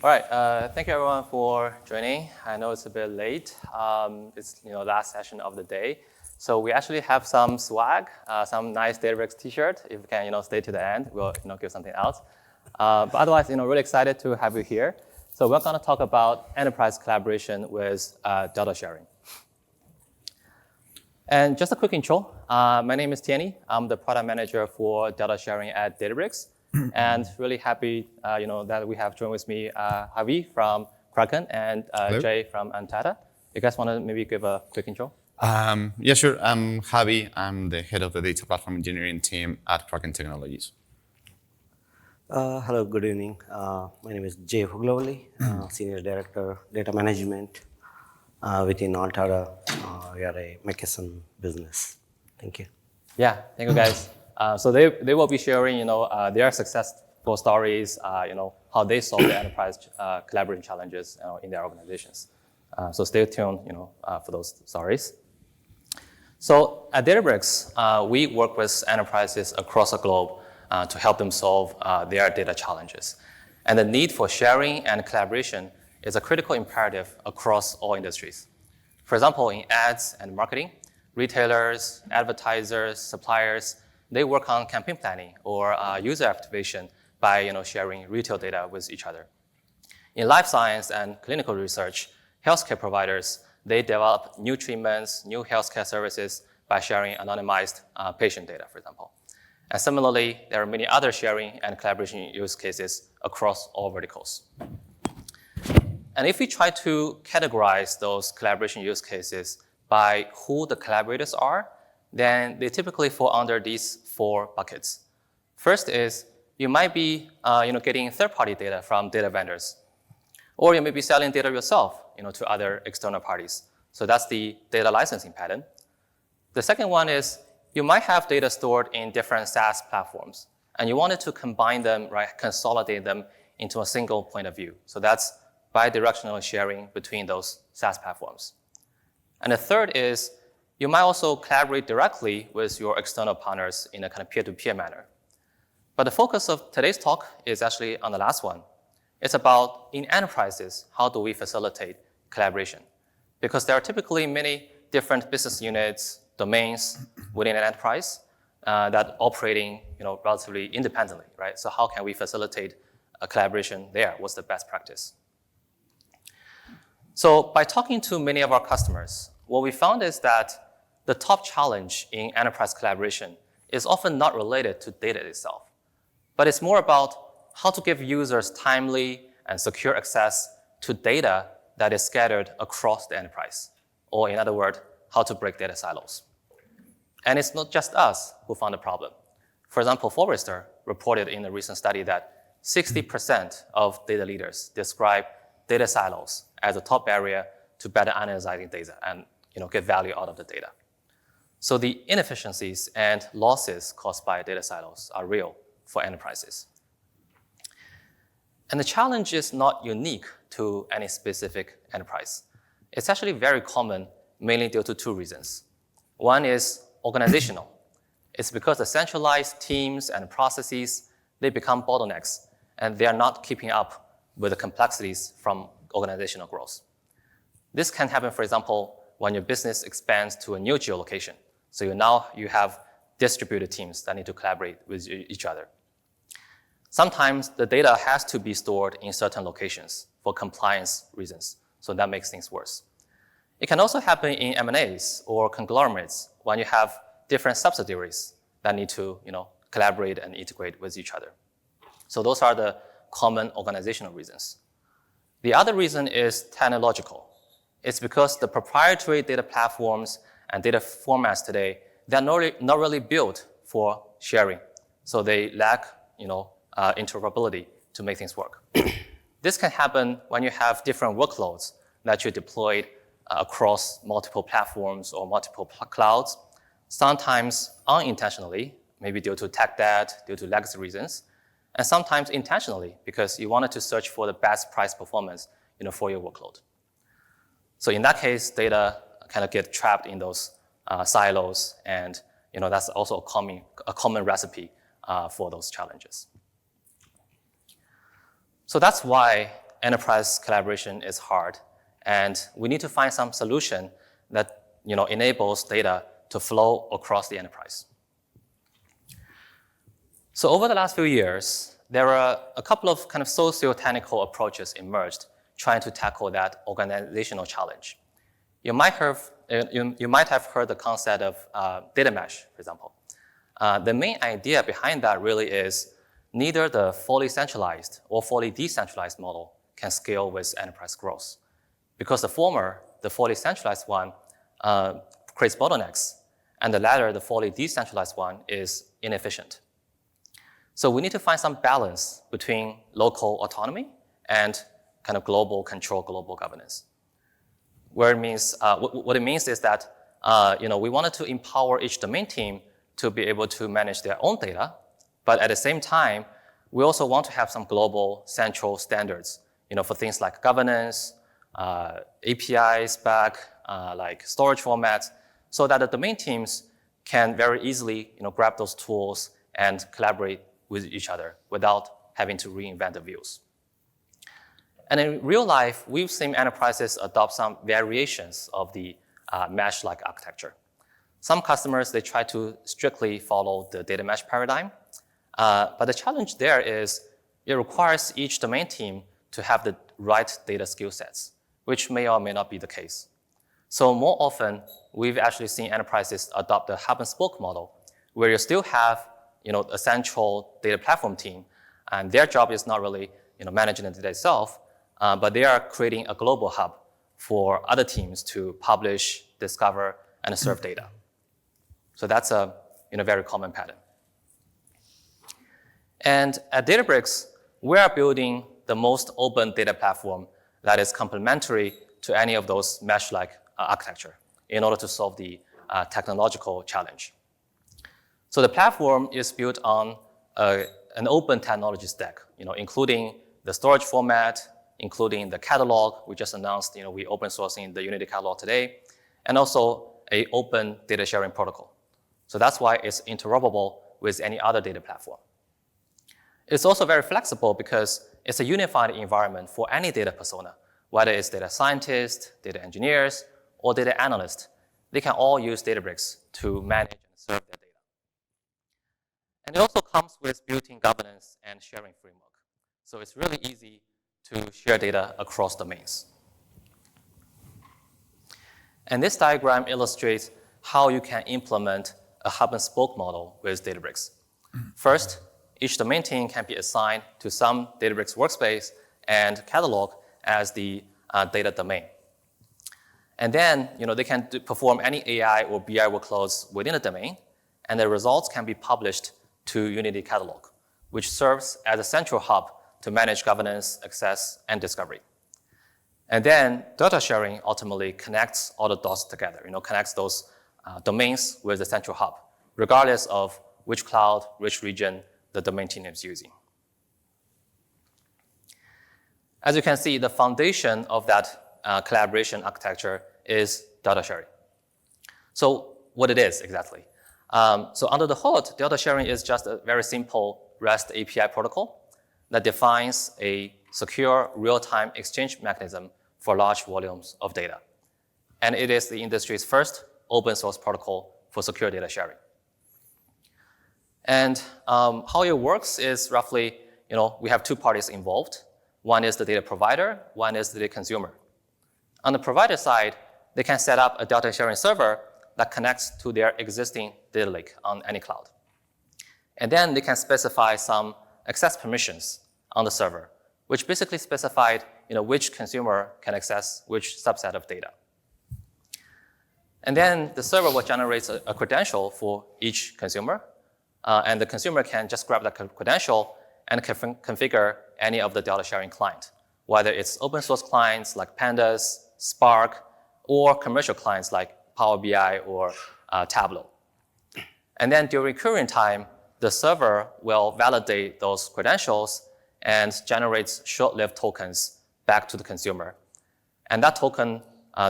All right, thank you everyone for joining. I know it's a bit late. It's last session of the day. So we actually have some swag, some nice Databricks t-shirt. If you can stay to the end, we'll give something else. But otherwise, really excited to have you here. So we're going to talk about enterprise collaboration with data sharing. And just a quick intro. My name is Tianyi. I'm the product manager for data sharing at Databricks. And really happy that we have joined with me Javier from Kraken and Jay from Ontada. You guys want to maybe give a quick intro? Yeah, sure. I'm Javi. I'm the head of the data platform engineering team at Kraken Technologies. Hello, good evening. My name is Hugalavalli, Senior Director, Data Management within Ontada. We are a McKesson business. Thank you. Yeah, thank you guys. So they will be sharing their successful stories, how they solve the enterprise collaboration challenges in their organizations. So stay tuned for those stories. So at Databricks, we work with enterprises across the globe to help them solve their data challenges. And the need for sharing and collaboration is a critical imperative across all industries. For example, in ads and marketing, retailers, advertisers, suppliers, they work on campaign planning or user activation by sharing retail data with each other. In life science and clinical research, healthcare providers, they develop new treatments, new healthcare services by sharing anonymized patient data, for example. And similarly, there are many other sharing and collaboration use cases across all verticals. And if we try to categorize those collaboration use cases by who the collaborators are, then they typically fall under these 4 buckets. First is you might be getting third-party data from data vendors, or you may be selling data yourself to other external parties. So that's the data licensing pattern. The second one is you might have data stored in different SaaS platforms, and you wanted to combine them, consolidate them into a single point of view. So that's bi-directional sharing between those SaaS platforms. And the third is you might also collaborate directly with your external partners in a kind of peer-to-peer manner. But the focus of today's talk is actually on the last one. It's about, in enterprises, how do we facilitate collaboration? Because there are typically many different business units, domains within an enterprise that operating relatively independently, right? So how can we facilitate a collaboration there? What's the best practice? So by talking to many of our customers, what we found is that the top challenge in enterprise collaboration is often not related to data itself, but it's more about how to give users timely and secure access to data that is scattered across the enterprise, or in other words, how to break data silos. And it's not just us who found the problem. For example, Forrester reported in a recent study that 60% of data leaders describe data silos as a top barrier to better analyzing data and get value out of the data. So the inefficiencies and losses caused by data silos are real for enterprises. And the challenge is not unique to any specific enterprise. It's actually very common, mainly due to 2 reasons. One is organizational. It's because the centralized teams and processes, they become bottlenecks, and they are not keeping up with the complexities from organizational growth. This can happen, for example, when your business expands to a new geolocation. So now you have distributed teams that need to collaborate with each other. Sometimes the data has to be stored in certain locations for compliance reasons, so that makes things worse. It can also happen in M&As or conglomerates when you have different subsidiaries that need to collaborate and integrate with each other. So those are the common organizational reasons. The other reason is technological. It's because the proprietary data platforms and data formats today, they're not really built for sharing. So they lack interoperability to make things work. This can happen when you have different workloads that you deployed across multiple platforms or multiple clouds, sometimes unintentionally, maybe due to tech debt, due to legacy reasons, and sometimes intentionally because you wanted to search for the best price performance for your workload. So in that case, data kind of get trapped in those silos, and that's also a common recipe for those challenges. So that's why enterprise collaboration is hard, and we need to find some solution that enables data to flow across the enterprise. So over the last few years, there are a couple of kind of socio-technical approaches emerged trying to tackle that organizational challenge. You might have heard the concept of data mesh, for example. The main idea behind that really is neither the fully centralized or fully decentralized model can scale with enterprise growth. Because the former, the fully centralized one, creates bottlenecks, and the latter, the fully decentralized one, is inefficient. So we need to find some balance between local autonomy and kind of global control, global governance. What it means is that we wanted to empower each domain team to be able to manage their own data, but at the same time, we also want to have some global central standards, for things like governance, API spec, like storage formats, so that the domain teams can very easily, grab those tools and collaborate with each other without having to reinvent the wheels. And in real life, we've seen enterprises adopt some variations of the mesh-like architecture. Some customers, they try to strictly follow the data mesh paradigm, but the challenge there is it requires each domain team to have the right data skill sets, which may or may not be the case. So more often, we've actually seen enterprises adopt the hub and spoke model, where you still have a central data platform team, and their job is not really managing the data itself, but they are creating a global hub for other teams to publish, discover, and serve data. So that's a very common pattern. And at Databricks, we are building the most open data platform that is complementary to any of those mesh-like architecture in order to solve the technological challenge. So the platform is built on an open technology stack, including the storage format, including the catalog. We just announced, we open sourcing the Unity catalog today, and also an open data sharing protocol. So that's why it's interoperable with any other data platform. It's also very flexible because it's a unified environment for any data persona, whether it's data scientists, data engineers, or data analysts. They can all use Databricks to manage and serve their data. And it also comes with built-in governance and sharing framework. So it's really easy to share data across domains. And this diagram illustrates how you can implement a hub and spoke model with Databricks. First, each domain team can be assigned to some Databricks workspace and catalog as the data domain. And then they can perform any AI or BI workloads within the domain, and the results can be published to Unity catalog, which serves as a central hub to manage governance, access, and discovery. And then data sharing ultimately connects all the dots together, connects those domains with the central hub, regardless of which cloud, which region the domain team is using. As you can see, the foundation of that collaboration architecture is data sharing. So what it is exactly? So under the hood, data sharing is just a very simple REST API protocol that defines a secure real-time exchange mechanism for large volumes of data. And it is the industry's first open source protocol for secure data sharing. And how it works is roughly, we have two parties involved. One is the data provider, one is the data consumer. On the provider side, they can set up a data sharing server that connects to their existing data lake on any cloud. And then they can specify some access permissions on the server, which basically specified which consumer can access which subset of data. And then the server will generate a credential for each consumer, and the consumer can just grab that credential and configure any of the data sharing client, whether it's open source clients like Pandas, Spark, or commercial clients like Power BI or Tableau. And then during querying time, the server will validate those credentials and generates short-lived tokens back to the consumer. And that token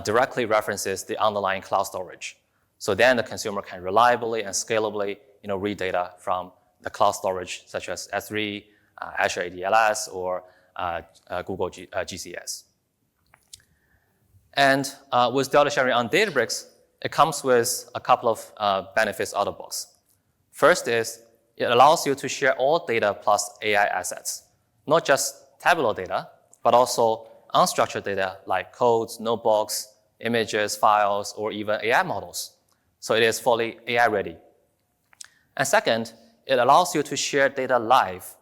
directly references the underlying cloud storage. So then the consumer can reliably and scalably read data from the cloud storage, such as S3, Azure ADLS, or Google GCS. And with data sharing on Databricks, it comes with a couple of benefits out of the box. First is it allows you to share all data plus AI assets, not just tabular data, but also unstructured data like codes, notebooks, images, files, or even AI models. So it is fully AI ready. And second, it allows you to share data live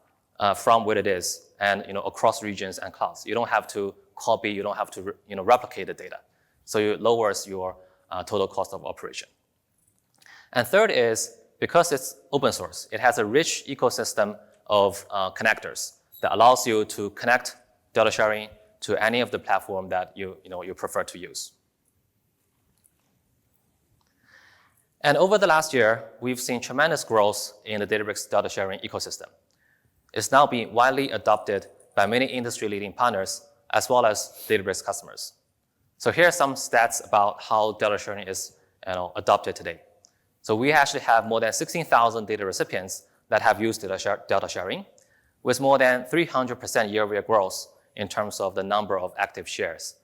from where it is and across regions and clouds. You don't have to copy, you don't have to replicate the data. So it lowers your total cost of operation. And third is, because it's open source, it has a rich ecosystem of connectors that allows you to connect data sharing to any of the platform that you prefer to use. And over the last year, we've seen tremendous growth in the Databricks data sharing ecosystem. It's now being widely adopted by many industry-leading partners as well as Databricks customers. So here are some stats about how data sharing is adopted today. So we actually have more than 16,000 data recipients that have used data sharing, with more than 300% year-over-year growth in terms of the number of active shares,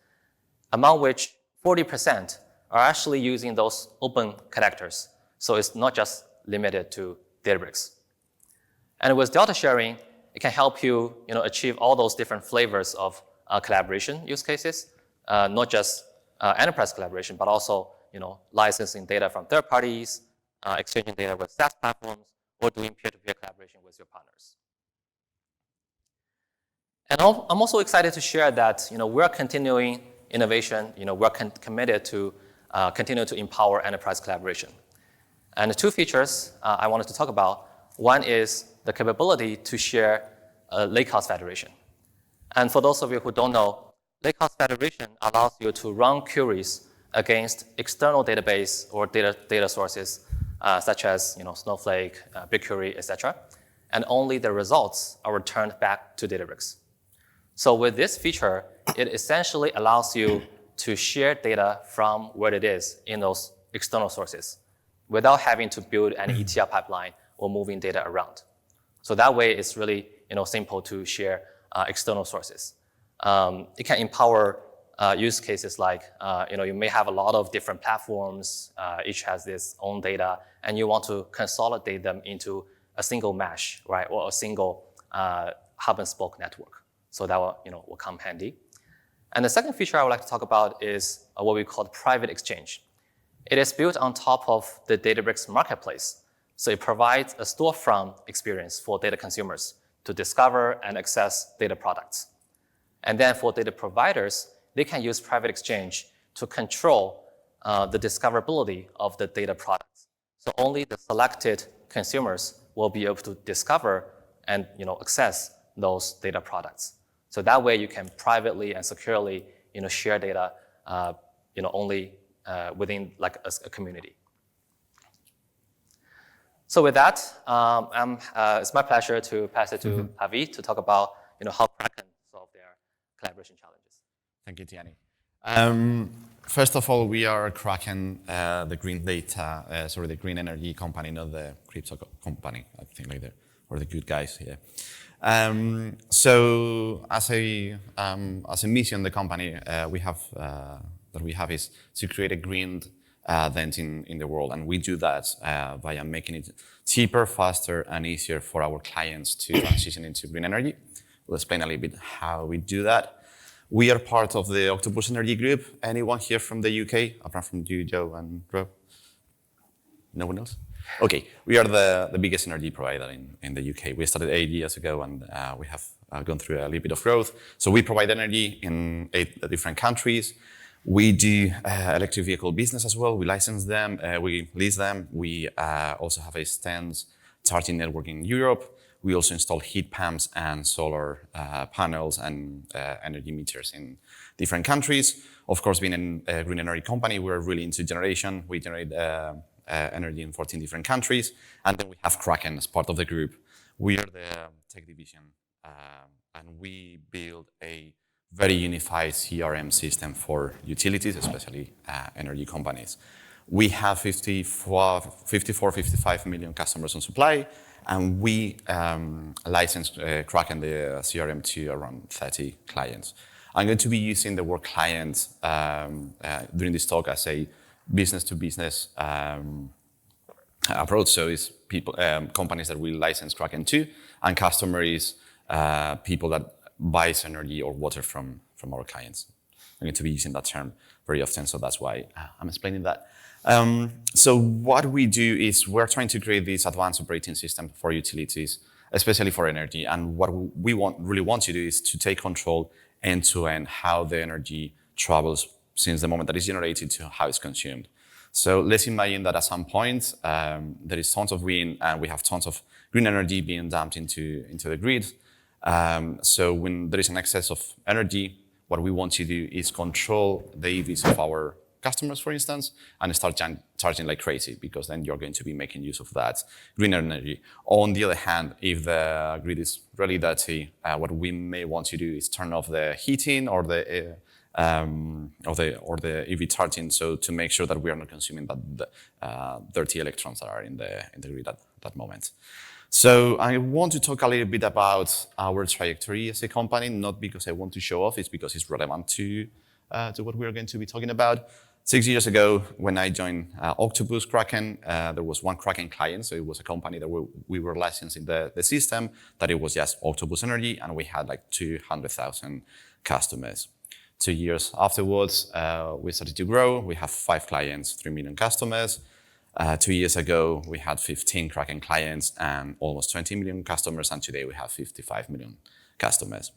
among which 40% are actually using those open connectors. So it's not just limited to Databricks. And with data sharing, it can help you, achieve all those different flavors of collaboration use cases, not just enterprise collaboration, but also licensing data from third parties, exchanging data with SaaS platforms, or doing peer-to-peer collaboration with your partners. And I'm also excited to share that we're continuing innovation. We're committed to continue to empower enterprise collaboration. And the two features I wanted to talk about, one is the capability to share a lakehouse federation. And for those of you who don't know, lakehouse federation allows you to run queries against external database or data sources, such as Snowflake, BigQuery, etc. And only the results are returned back to Databricks. So with this feature, it essentially allows you to share data from where it is in those external sources without having to build an ETL pipeline or moving data around. So that way, it's really simple to share external sources. It can empower use cases like you may have a lot of different platforms, each has its own data, and you want to consolidate them into a single mesh, right, or a single hub and spoke network. So that will come handy. And the second feature I would like to talk about is what we call private exchange. It is built on top of the Databricks marketplace. So it provides a storefront experience for data consumers to discover and access data products. And then for data providers, they can use private exchange to control the discoverability of the data products. So only the selected consumers will be able to discover and access those data products. So that way you can privately and securely share data only within like a community. So with that, it's my pleasure to pass it to Javier to talk about how Kraken solve their collaboration challenges. Thank you, Tianyi. First of all, we are Kraken, the green data, the green energy company, not the crypto company, I think like that, or the good guys here. So as a mission, the company we have is to create a green dent in the world, and we do that via making it cheaper, faster, and easier for our clients to transition into green energy. We'll explain a little bit how we do that. We are part of the Octopus Energy Group. Anyone here from the UK, apart from you, Joe and Rob? No one else? Okay, we are the biggest energy provider in the UK. We started 8 years ago, and we have gone through a little bit of growth. So we provide energy in 8 different countries. We do electric vehicle business as well. We license them, we lease them. We also have a stands charging network in Europe. We also install heat pumps and solar panels and energy meters in different countries. Of course, being a green energy company, we're really into generation. We generate energy in 14 different countries. And then we have Kraken as part of the group. We are the tech division, and we build a very unified CRM system for utilities, especially energy companies. We have 55 million customers on supply, and we license Kraken, the CRM, to around 30 clients. I'm going to be using the word client during this talk as a business-to-business approach. So it's people, companies that we license Kraken to, and customer is people that buys energy or water from our clients. I'm going to be using that term very often, so that's why I'm explaining that. So what we do is we're trying to create this advanced operating system for utilities, especially for energy. And what we really want to do is to take control end-to-end how the energy travels since the moment that it's generated to how it's consumed. So let's imagine that at some point there is tons of wind and we have tons of green energy being dumped into the grid. So when there is an excess of energy, what we want to do is control the EVs of our customers, for instance, and start charging like crazy, because then you're going to be making use of that green energy. On the other hand, if the grid is really dirty, what we may want to do is turn off the heating or the EV charging, so to make sure that we are not consuming the dirty electrons that are in the grid at that moment. So I want to talk a little bit about our trajectory as a company, not because I want to show off, it's because it's relevant to what we're going to be talking about. 6 years ago, when I joined Octopus Kraken, there was one Kraken client, so it was a company that we were licensing the system, that it was just Octopus Energy, and we had like 200,000 customers. 2 years afterwards, we started to grow. We have 5 clients, 3 million customers. 2 years ago, we had 15 Kraken clients and almost 20 million customers, and today we have 55 million customers.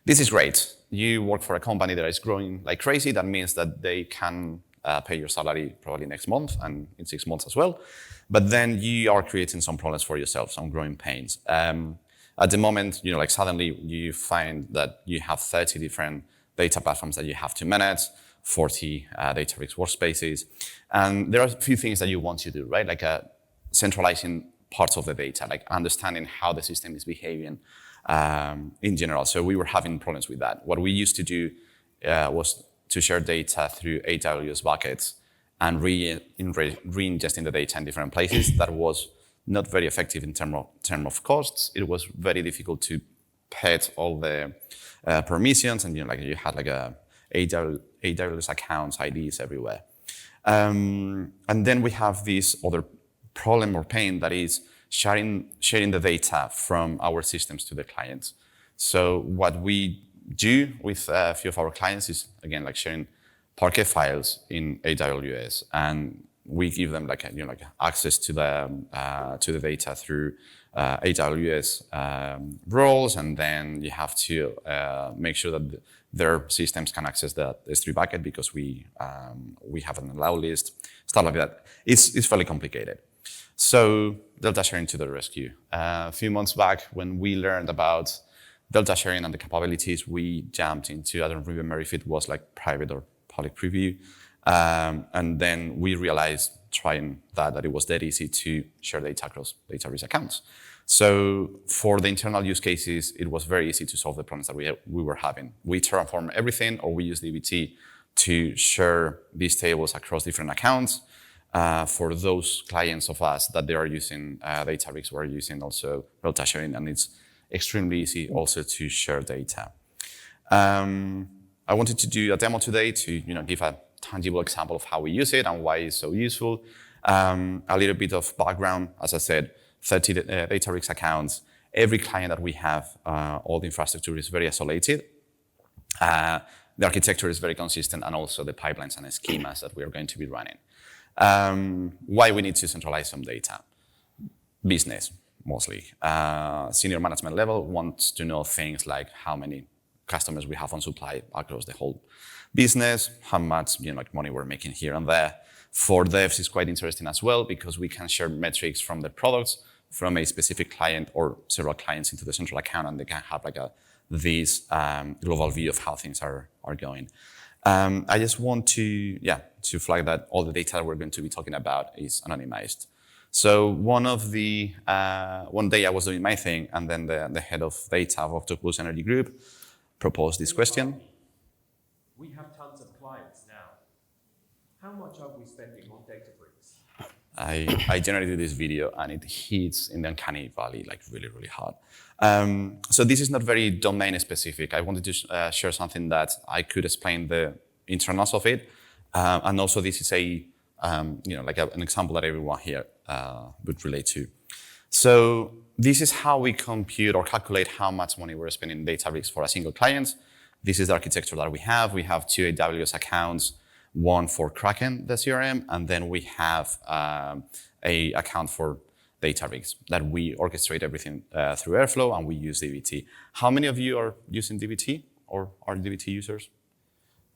This is great. You work for a company that is growing like crazy. That means that they can pay your salary probably next month and in 6 months as well. But then you are creating some problems for yourself, some growing pains. At the moment, like suddenly you find that you have 30 different data platforms that you have to manage, 40 Databricks workspaces. And there are a few things that you want to do, right? Like centralizing parts of the data, like understanding how the system is behaving in general. So we were having problems with that. What we used to do was to share data through AWS buckets and re-ingesting the data in different places. That was not very effective in terms of costs. It was very difficult to pet all the permissions, and you had like a AWS accounts, IDs everywhere. And then we have this other problem or pain that is sharing the data from our systems to the clients. So what we do with a few of our clients is, again, like sharing Parquet files in AWS, and we give them like access to the data through AWS roles, and then you have to make sure that their systems can access the S3 bucket, because we have an allow list, stuff like that. It's fairly complicated. So Delta sharing to the rescue. A few months back, when we learned about Delta sharing and the capabilities, we jumped into, I don't remember if it was like private or public preview. And then we realized, trying that it was that easy to share data across Databricks accounts. So for the internal use cases, it was very easy to solve the problems that we were having. We Terraform everything, or we use dbt to share these tables across different accounts. For those clients of us that they are using Databricks, we're using also Delta sharing, and it's extremely easy also to share data. I wanted to do a demo today to give a tangible example of how we use it and why it's so useful. A little bit of background, as I said, 30 Databricks accounts. Every client that we have, all the infrastructure is very isolated. The architecture is very consistent, and also the pipelines and the schemas that we are going to be running. Why we need to centralize some data? Business, mostly. Senior management level wants to know things like how many customers we have on supply across the whole business, how much money we're making here and there. For devs, it's quite interesting as well, because we can share metrics from the products from a specific client or several clients into the central account, and they can have this global view of how things are going. I just want to flag that all the data we're going to be talking about is anonymized. So one day I was doing my thing, and then the head of data of Octopus Energy Group proposed this question. We have tons of clients now. How much are we spending on Databricks? I generated this video and it hits in the uncanny valley like really, really hard. So this is not very domain specific. I wanted to share something that I could explain the internals of it. And also this is a, like an example that everyone here would relate to. So this is how we compute or calculate how much money we're spending in Databricks for a single client. This is the architecture that we have. We have 2 AWS accounts, one for Kraken, the CRM, and then we have a account for Databricks that we orchestrate everything through Airflow, and we use dbt. How many of you are using dbt or are dbt users?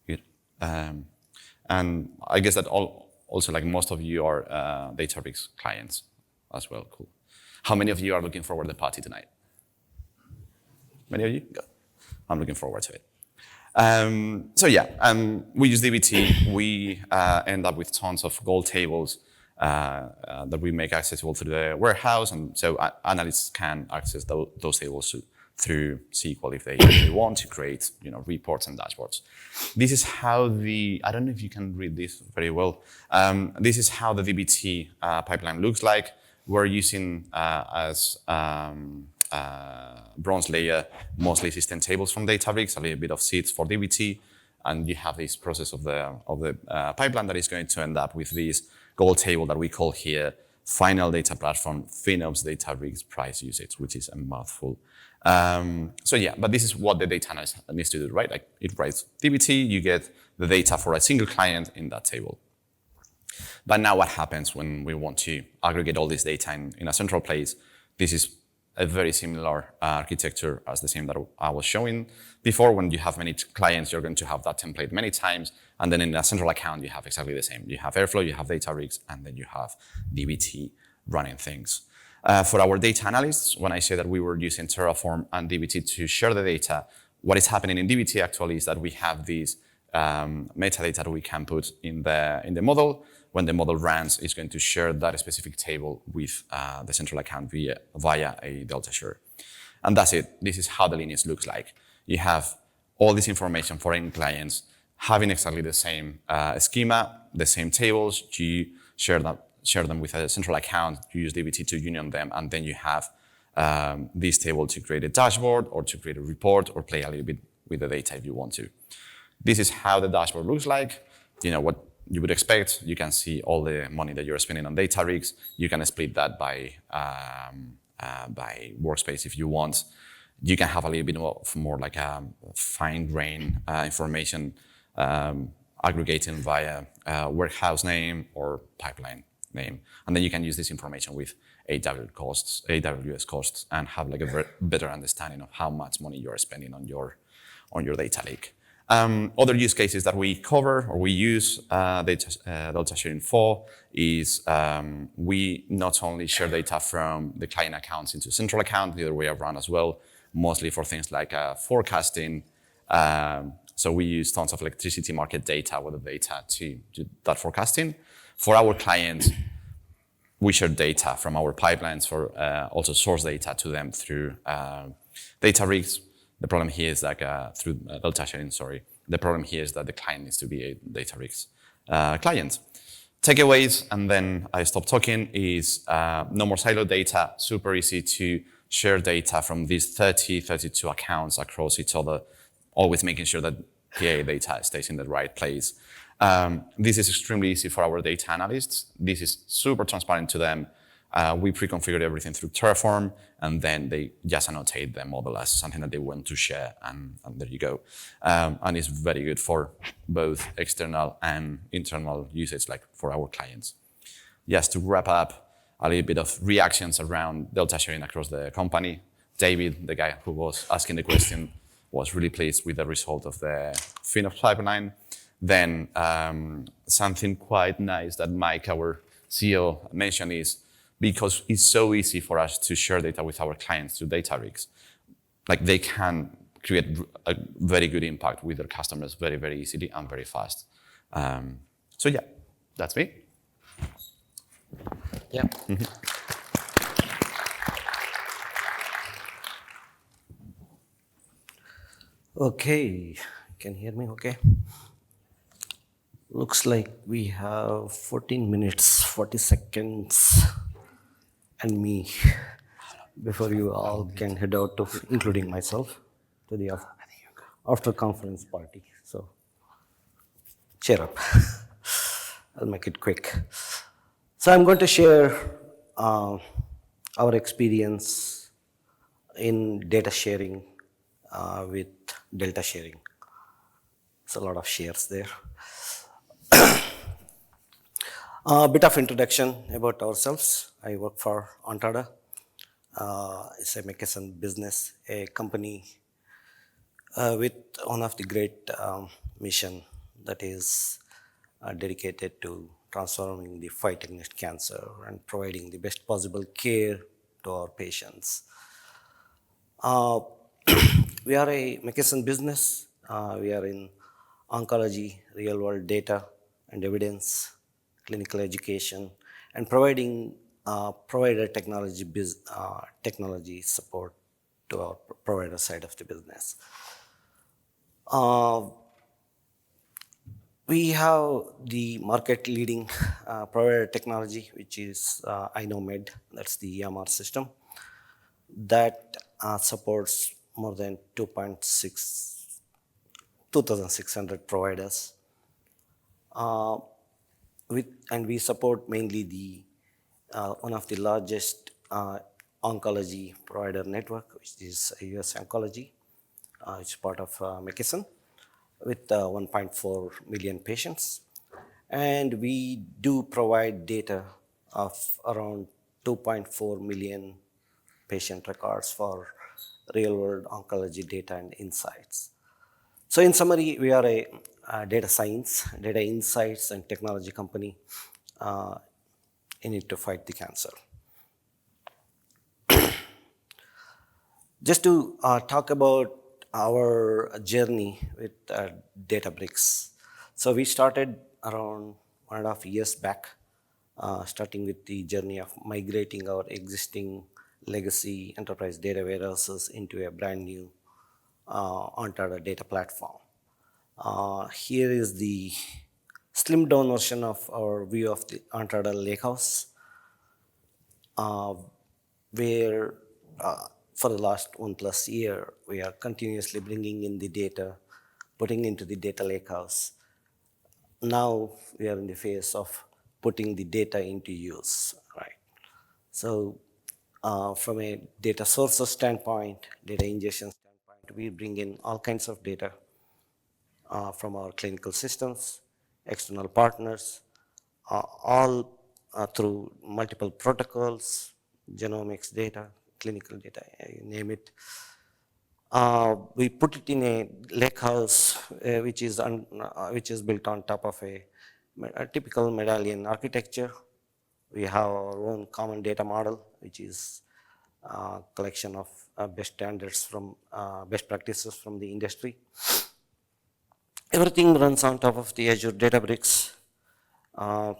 Good. And I guess that also like most of you are Databricks clients as well. Cool. How many of you are looking forward to the party tonight? Many of you? Good. I'm looking forward to it. So yeah, we use dbt. We end up with tons of gold tables that we make accessible through the warehouse, and so analysts can access those tables through SQL if they want to create reports and dashboards. This is how I don't know if you can read this very well. This is how the dbt pipeline looks like. We're using as bronze layer mostly system tables from Databricks, a little bit of seeds for dbt, and you have this process of the pipeline that is going to end up with this gold table that we call here final data platform FinOps Databricks price usage, which is a mouthful. So yeah, but this is what the data analyst needs to do, right? Like it writes dbt, you get the data for a single client in that table. But now what happens when we want to aggregate all this data in a central place? This is a very similar architecture as the same that I was showing before. When you have many clients, you're going to have that template many times. And then in a central account, you have exactly the same. You have Airflow, you have Databricks, and then you have dbt running things. For our data analysts, when I say that we were using Terraform and dbt to share the data, what is happening in dbt actually is that we have these metadata that we can put in the model. When the model runs, it's going to share that specific table with the central account via a Delta share. And that's it. This is how the lineage looks like. You have all this information for end clients having exactly the same schema, the same tables. You share them with a central account. You use dbt to union them, and then you have this table to create a dashboard or to create a report or play a little bit with the data if you want to. This is how the dashboard looks like. What you would expect. You can see all the money that you're spending on Databricks. You can split that by workspace if you want. You can have a little bit more like a fine-grained information aggregating via warehouse name or pipeline name. And then you can use this information with AWS costs and have like a better understanding of how much money you're spending on your data lake. Other use cases that we cover or we use data sharing for is we not only share data from the client accounts into central account, the other way around as well, mostly for things like forecasting. So we use tons of electricity market data, weather data to do that forecasting. For our clients, we share data from our pipelines for also source data to them through Databricks. The problem here is that through Delta sharing, the problem here is that the client needs to be a Databricks client. Takeaways, and then I stop talking, is no more silo data, super easy to share data from these 32 accounts across each other, always making sure that PA data stays in the right place. This is extremely easy for our data analysts. This is super transparent to them. We pre-configured everything through Terraform, and then they just annotate the model as something that they want to share, and there you go. And it's very good for both external and internal usage, like for our clients. Just to wrap up, a little bit of reactions around Delta sharing across the company. David, the guy who was asking the question, was really pleased with the result of the FinOps pipeline. Then something quite nice that Mike, our CEO, mentioned is, because it's so easy for us to share data with our clients through Databricks, like they can create a very good impact with their customers very, very easily and very fast. So yeah, that's me. Yeah. Okay, can you hear me okay? Looks like we have 14 minutes, 40 seconds, and me before you all can head out to, including myself, to the after conference party. So cheer up. I'll make it quick. So I'm going to share our experience in data sharing with delta sharing. It's a lot of shares there. A bit of introduction about ourselves. I work for Ontada. It's a McKesson business, a company with one of the great mission that is dedicated to transforming the fight against cancer and providing the best possible care to our patients. We are a McKesson business. We are in oncology, real-world data and evidence, clinical education, and providing provider technology support to our provider side of the business. We have the market-leading provider technology, which is iKnowMed. That's the EMR system that supports more than 2,600 providers. And we support mainly the one of the largest oncology provider network, which is US Oncology. It's part of McKesson with 1.4 million patients. And we do provide data of around 2.4 million patient records for real-world oncology data and insights. So in summary, we are a data science, data insights, and technology company in it to fight the cancer. Just to talk about our journey with Databricks. So we started around 1.5 years back, starting with the journey of migrating our existing legacy enterprise data warehouses into a brand new Ontada data platform. Here is the slimmed down version of our view of the Ontada Lakehouse, where for the last 1+ year, we are continuously bringing in the data, putting into the data lakehouse. Now we are in the phase of putting the data into use, right? So from a data sources standpoint, data ingestion standpoint, we bring in all kinds of data from our clinical systems, external partners, all through multiple protocols, genomics data, clinical data, you name it. We put it in a lakehouse which is built on top of a typical medallion architecture. We have our own common data model, which is a collection of best standards from best practices from the industry. Everything runs on top of the Azure Databricks. I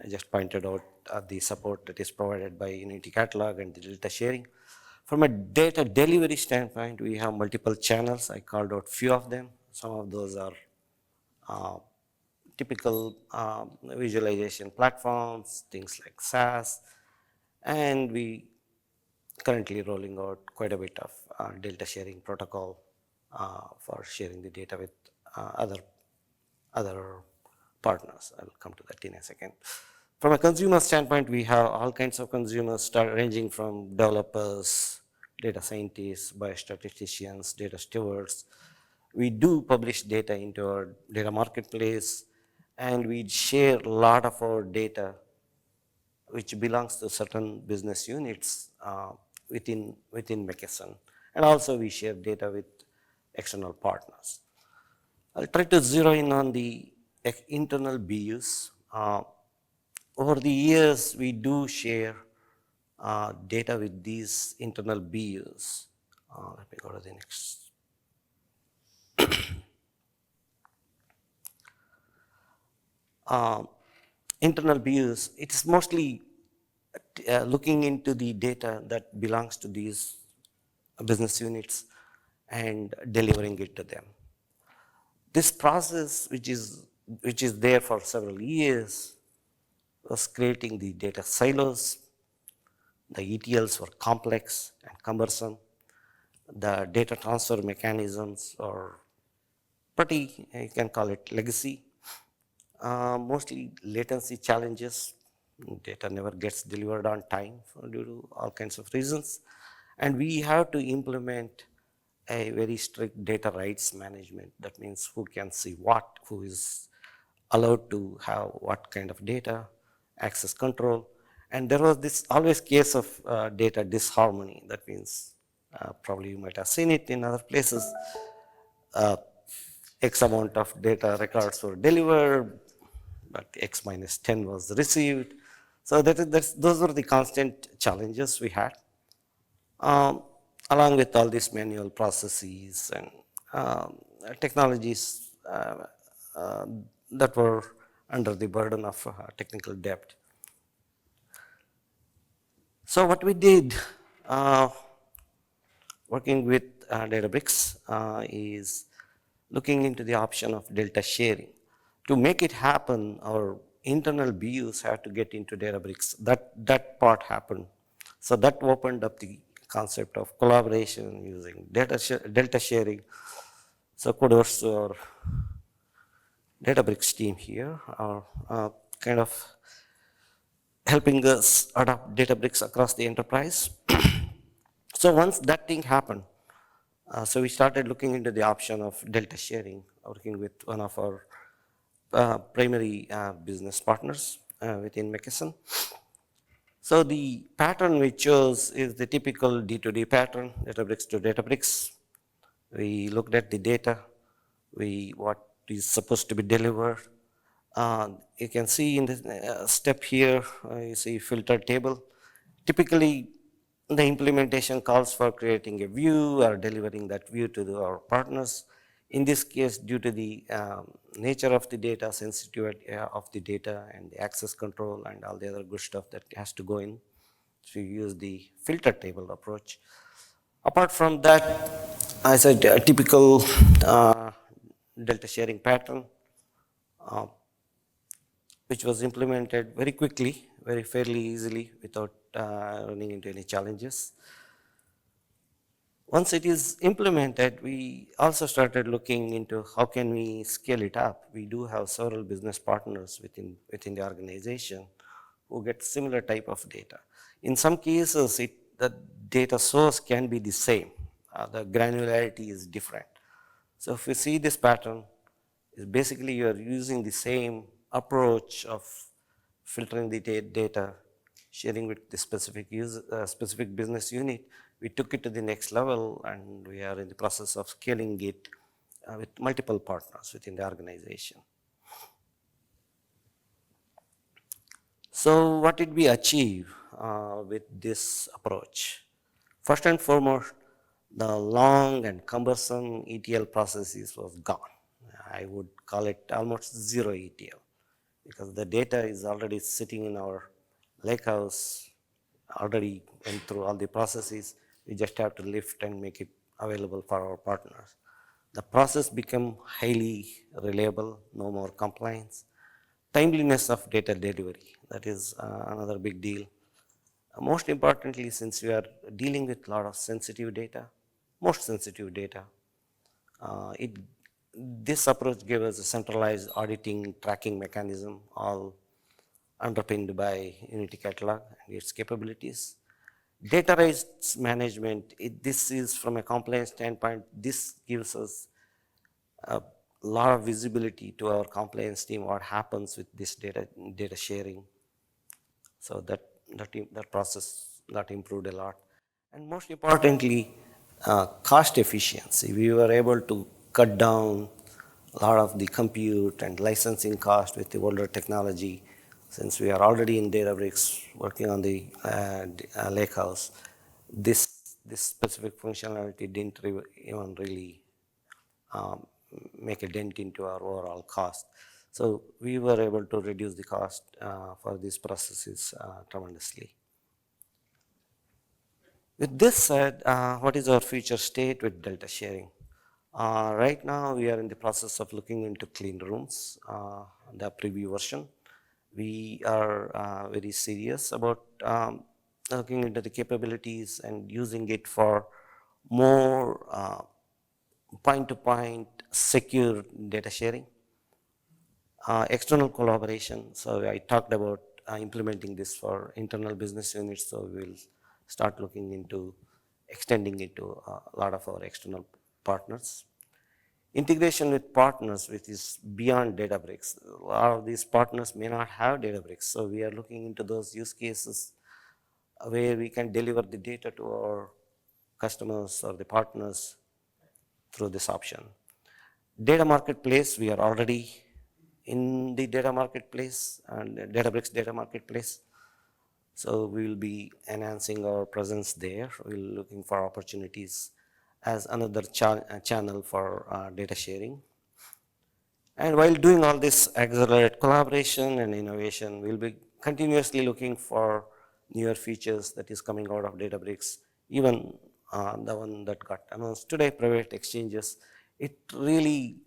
just pointed out the support that is provided by Unity Catalog and the data sharing. From a data delivery standpoint, we have multiple channels. I called out few of them. Some of those are typical visualization platforms, things like SAS, and we currently rolling out quite a bit of data sharing protocol for sharing the data with other partners. I'll come to that in a second. From a consumer standpoint, we have all kinds of consumers ranging from developers, data scientists, biostatisticians, data stewards. We do publish data into our data marketplace, and we share a lot of our data which belongs to certain business units within McKesson. And also we share data with external partners. I'll try to zero in on the internal BUs. Over the years, we do share data with these internal BUs. Let me go to the next. Internal BUs, it's mostly looking into the data that belongs to these business units and delivering it to them. This process, which is which is there for several years, was creating the data silos. The ETLs were complex and cumbersome. The data transfer mechanisms are pretty, you can call it legacy. Mostly latency challenges. Data never gets delivered on time due to all kinds of reasons. And we have to implement a very strict data rights management. That means who can see what, who is allowed to have what kind of data, access control. And there was this always case of data disharmony. That means probably you might have seen it in other places. X amount of data records were delivered, but X minus 10 was received. So those were the constant challenges we had, along with all these manual processes and technologies that were under the burden of technical debt. So what we did, working with Databricks, is looking into the option of delta sharing. To make it happen, our internal BUs had to get into Databricks. That part happened. So that opened up the concept of collaboration using delta sharing. So kudos to our Databricks team here are kind of helping us adopt Databricks across the enterprise. So once that thing happened, so we started looking into the option of delta sharing, working with one of our primary business partners within McKesson. So the pattern we chose is the typical D2D pattern, Databricks to Databricks. We looked at the data, what is supposed to be delivered. You can see in the step here, you see filter table. Typically, the implementation calls for creating a view or delivering that view to our partners. In this case, due to the nature of the data, sensitivity of the data, and the access control and all the other good stuff that has to go in, so you use the filter table approach. Apart from that, I said a typical delta sharing pattern, which was implemented very quickly, very fairly easily without running into any challenges. Once it is implemented, we also started looking into how can we scale it up. We do have several business partners within the organization who get similar type of data. In some cases, the data source can be the same. The granularity is different. So if you see this pattern, is basically you are using the same approach of filtering the data, sharing with the specific business unit. We took it to the next level, and we are in the process of scaling it with multiple partners within the organization. So what did we achieve with this approach? First and foremost, the long and cumbersome ETL processes was gone. I would call it almost zero ETL, because the data is already sitting in our lakehouse, already went through all the processes. We just have to lift and make it available for our partners. The process became highly reliable, no more compliance. Timeliness of data delivery, that is another big deal. Most importantly, since we are dealing with a lot of sensitive data, most sensitive data, this approach gave us a centralized auditing tracking mechanism, all underpinned by Unity Catalog and its capabilities. Data rights management, this is from a compliance standpoint, this gives us a lot of visibility to our compliance team, what happens with this data sharing. So that process got improved a lot. And most importantly, cost efficiency. We were able to cut down a lot of the compute and licensing cost with the older technology. Since we are already in Databricks working on the lakehouse, this specific functionality didn't even really make a dent into our overall cost. So we were able to reduce the cost for these processes tremendously. With this said, what is our future state with delta sharing? Right now, we are in the process of looking into clean rooms, the preview version. We are very serious about looking into the capabilities and using it for more point-to-point secure data sharing. External collaboration, so I talked about implementing this for internal business units, so we'll start looking into extending it to a lot of our external partners. Integration with partners, which is beyond Databricks. A lot of these partners may not have Databricks, so we are looking into those use cases where we can deliver the data to our customers or the partners through this option. Data marketplace, we are already in the data marketplace and Databricks data marketplace. So we will be enhancing our presence there. We're looking for opportunities as another channel for data sharing. And while doing all this accelerate collaboration and innovation, we'll be continuously looking for newer features that is coming out of Databricks, even the one that got announced today, private exchanges. It really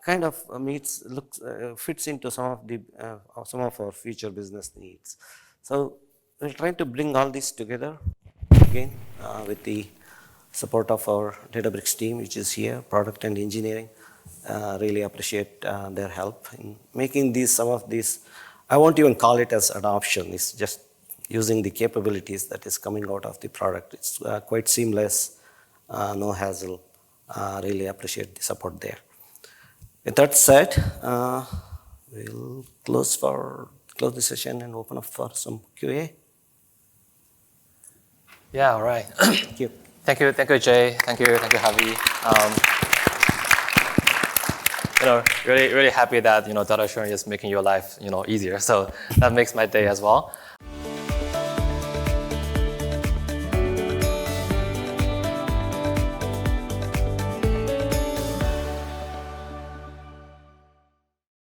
kind of fits into some of our future business needs. So we're trying to bring all this together again with the support of our Databricks team, which is here, product and engineering. Really appreciate their help in making some of these, I won't even call it as adoption, it's just using the capabilities that is coming out of the product. It's quite seamless, no hassle. Really appreciate the support there. With that said, we'll close the session and open up for some QA. Yeah, all right. Thank you. Thank you, Jay. Thank you, Javi. Really happy that data sharing is making your life easier. So that makes my day as well.